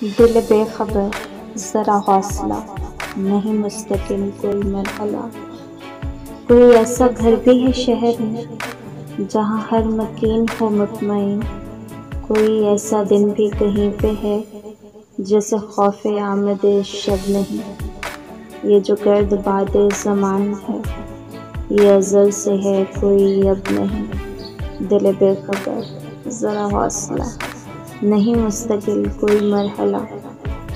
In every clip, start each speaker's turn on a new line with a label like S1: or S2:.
S1: دل بے خبر ذرا حوصلہ، نہیں مستقل کوئی مرحلہ۔ کوئی ایسا گھر بھی ہے شہر میں جہاں ہر مکین ہو مطمئن، کوئی ایسا دن بھی کہیں پہ ہے جیسے خوف آمد شب نہیں۔ یہ جو گرد باد زمان ہے یہ ازل سے ہے کوئی اب نہیں۔ دل بے خبر ذرا حوصلہ، نہیں مستقل کوئی مرحلہ۔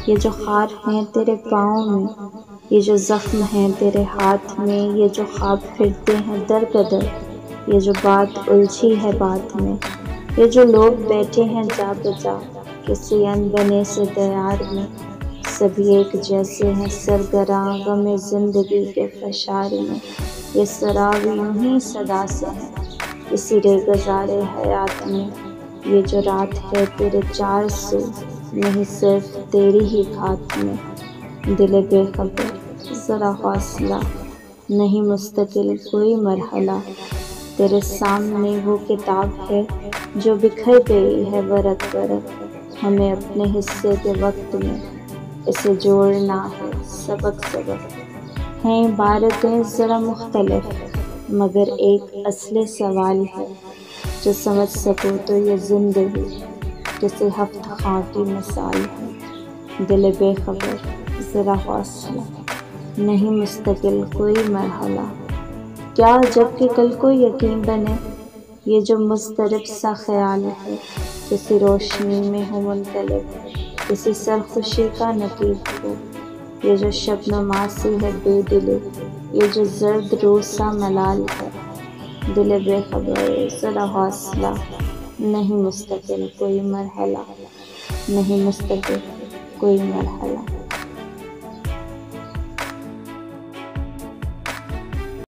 S1: یہ جو خار ہیں تیرے پاؤں میں، یہ جو زخم ہیں تیرے ہاتھ میں، یہ جو خواب پھرتے ہیں در بدر، یہ جو بات الجھی ہے بات میں، یہ جو لوگ بیٹھے ہیں جا بجا کسی انبنے سے دیار میں، سبھی ایک جیسے ہیں سرگراں غم زندگی کے فشار میں۔ یہ سراب یوں ہی صدا سے ہیں اسی رہگذار حیات میں۔ یہ جو رات ہے تیرے چار سو نہیں صرف تیری ہی کھات میں۔ دل بے خبر ذرا حوصلہ، نہیں مستقل کوئی مرحلہ۔ تیرے سامنے وہ کتاب ہے جو بکھر گئی ہے ورق ورق، ہمیں اپنے حصے کے وقت میں اسے جوڑنا ہے سبق سبق۔ ہیں عبارتیں ذرا مختلف مگر ایک اصل سوال ہے، جو سمجھ سکو تو یہ زندگی جسے ہفت خواں کی مثال ہے۔ دل بے خبر ذرا حوصلہ، نہیں مستقل کوئی مرحلہ۔ کیا جب کہ کل کو یقین بنے یہ جو مضطرب سا خیال ہے، کسی روشنی میں ہو منقلب کسی سرخوشی کا نقیب ہو۔ یہ جو شب نما سی ہے بے دلی، یہ جو زرد رو سا ملال ہے۔ دل بے خبر ذرا حوصلہ، نہیں مستقل کوئی مرحلہ، نہیں مستقل کوئی مرحلہ۔